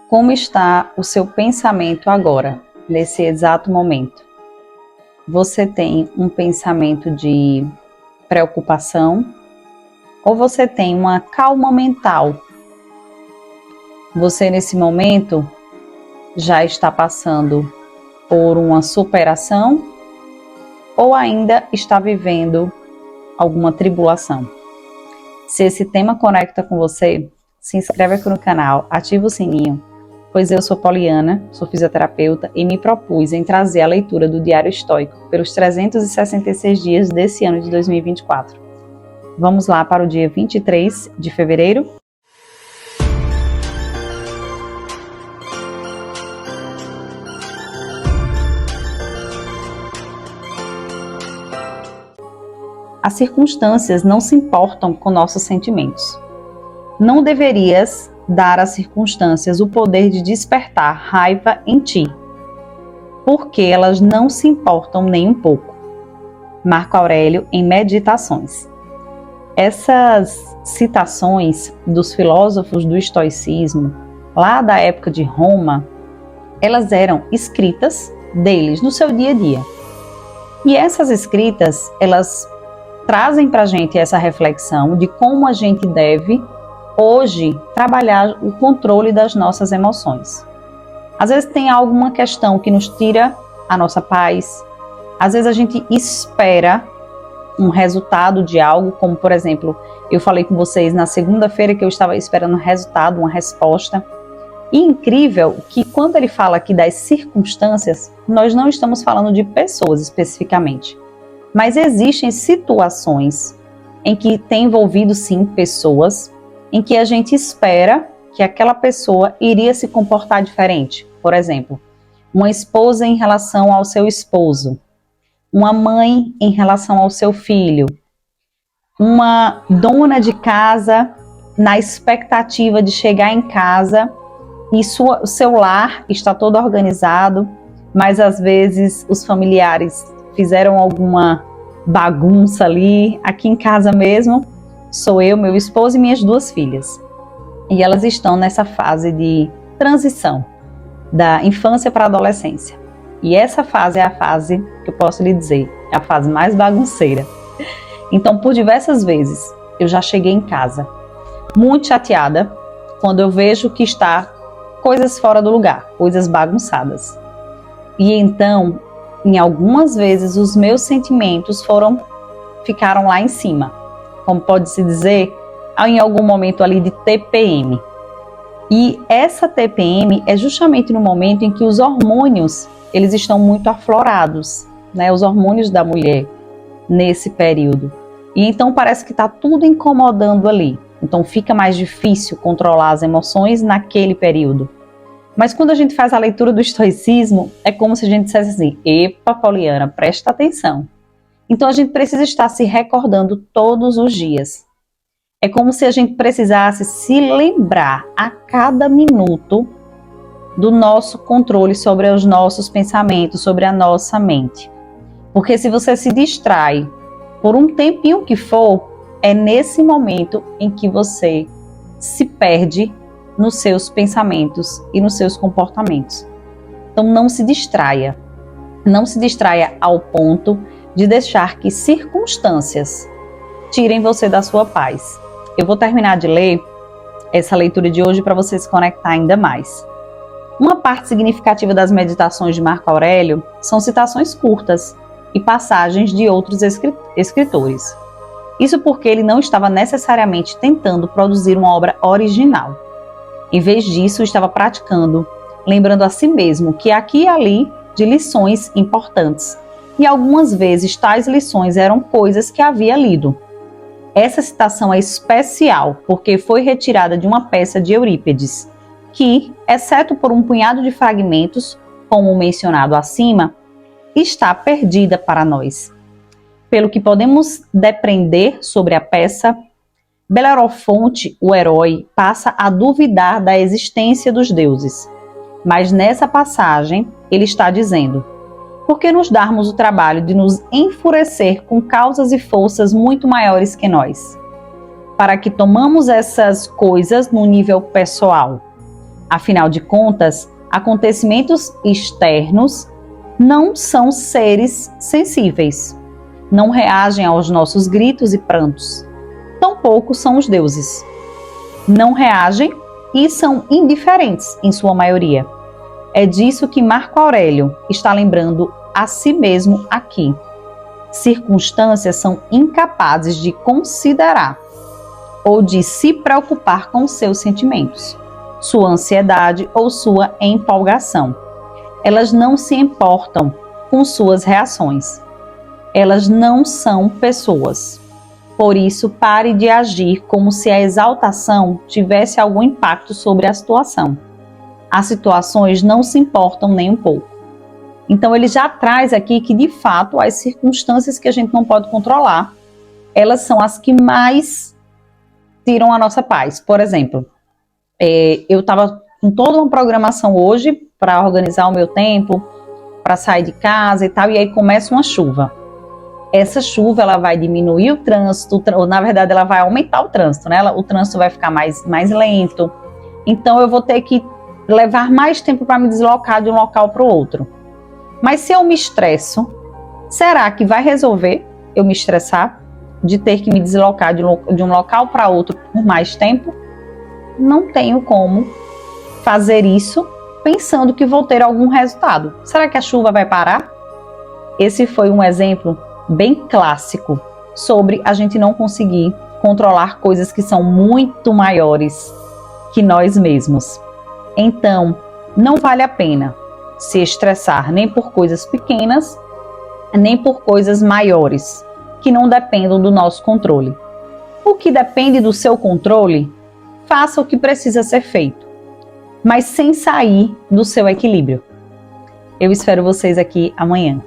Como está o seu pensamento agora, nesse exato momento? Você tem um pensamento de preocupação ou você tem uma calma mental? Você nesse momento já está passando por uma superação ou ainda está vivendo alguma tribulação? Se esse tema conecta com você, se inscreve aqui no canal, ativa o sininho, pois eu sou Poliana, sou fisioterapeuta e me propus em trazer a leitura do Diário Estoico pelos 366 dias desse ano de 2024. Vamos lá para o dia 23 de fevereiro? As circunstâncias não se importam com nossos sentimentos. Não deverias dar às circunstâncias o poder de despertar raiva em ti, porque elas não se importam nem um pouco. Marco Aurélio em Meditações. Essas citações dos filósofos do estoicismo, lá da época de Roma, elas eram escritas deles no seu dia a dia. E essas escritas, elas trazem para a gente essa reflexão de como a gente deve hoje trabalhar o controle das nossas emoções. Às vezes tem alguma questão que nos tira a nossa paz, às vezes a gente espera um resultado de algo, como por exemplo, eu falei com vocês na segunda-feira que eu estava esperando um resultado, uma resposta. E incrível que quando ele fala aqui das circunstâncias, nós não estamos falando de pessoas especificamente, mas existem situações em que tem envolvido sim pessoas, em que a gente espera que aquela pessoa iria se comportar diferente. Por exemplo, uma esposa em relação ao seu esposo, uma mãe em relação ao seu filho, uma dona de casa na expectativa de chegar em casa e o seu lar está todo organizado, mas às vezes os familiares fizeram alguma bagunça ali. Aqui em casa mesmo, sou eu, meu esposo e minhas duas filhas. E elas estão nessa fase de transição, da infância para a adolescência. E essa fase é a fase, que eu posso lhe dizer, é a fase mais bagunceira. Então, por diversas vezes, eu já cheguei em casa muito chateada quando eu vejo que está coisas fora do lugar, coisas bagunçadas. E então, em algumas vezes, os meus sentimentos ficaram lá em cima, como pode-se dizer, em algum momento ali de TPM. E essa TPM é justamente no momento em que os hormônios, eles estão muito aflorados, né? Os hormônios da mulher, nesse período. E então parece que está tudo incomodando ali. Então fica mais difícil controlar as emoções naquele período. Mas quando a gente faz a leitura do estoicismo, é como se a gente dissesse assim: epa, Poliana, presta atenção. Então a gente precisa estar se recordando todos os dias. É como se a gente precisasse se lembrar a cada minuto do nosso controle sobre os nossos pensamentos, sobre a nossa mente. Porque se você se distrai por um tempinho que for, é nesse momento em que você se perde nos seus pensamentos e nos seus comportamentos. Então não se distraia. Não se distraia ao ponto de deixar que circunstâncias tirem você da sua paz. Eu vou terminar de ler essa leitura de hoje para você se conectar ainda mais. Uma parte significativa das meditações de Marco Aurélio são citações curtas e passagens de outros escritores. Isso porque ele não estava necessariamente tentando produzir uma obra original. Em vez disso, estava praticando, lembrando a si mesmo que aqui e ali de lições importantes. E algumas vezes tais lições eram coisas que havia lido. Essa citação é especial porque foi retirada de uma peça de Eurípides, que, exceto por um punhado de fragmentos, como mencionado acima, está perdida para nós. Pelo que podemos depreender sobre a peça, Belerofonte, o herói, passa a duvidar da existência dos deuses. Mas nessa passagem, ele está dizendo: por que nos darmos o trabalho de nos enfurecer com causas e forças muito maiores que nós? Para que tomamos essas coisas no nível pessoal. Afinal de contas, acontecimentos externos não são seres sensíveis, não reagem aos nossos gritos e prantos. Tampouco são os deuses. Não reagem e são indiferentes em sua maioria. É disso que Marco Aurélio está lembrando a si mesmo aqui. Circunstâncias são incapazes de considerar ou de se preocupar com seus sentimentos, sua ansiedade ou sua empolgação. Elas não se importam com suas reações. Elas não são pessoas. Por isso, pare de agir como se a exaltação tivesse algum impacto sobre a situação. As situações não se importam nem um pouco. Então, ele já traz aqui que, de fato, as circunstâncias que a gente não pode controlar, elas são as que mais tiram a nossa paz. Por exemplo, eu estava com toda uma programação hoje para organizar o meu tempo, para sair de casa e tal, e aí começa uma chuva. Essa chuva, ela vai diminuir o trânsito, ou na verdade ela vai aumentar o trânsito, né? O trânsito vai ficar mais lento, então eu vou ter que levar mais tempo para me deslocar de um local para o outro. Mas se eu me estresso, será que vai resolver eu me estressar de ter que me deslocar de um local para outro por mais tempo? Não tenho como fazer isso pensando que vou ter algum resultado. Será que a chuva vai parar? Esse foi um exemplo bem clássico sobre a gente não conseguir controlar coisas que são muito maiores que nós mesmos. Então, não vale a pena se estressar nem por coisas pequenas, nem por coisas maiores, que não dependam do nosso controle. O que depende do seu controle, faça o que precisa ser feito, mas sem sair do seu equilíbrio. Eu espero vocês aqui amanhã.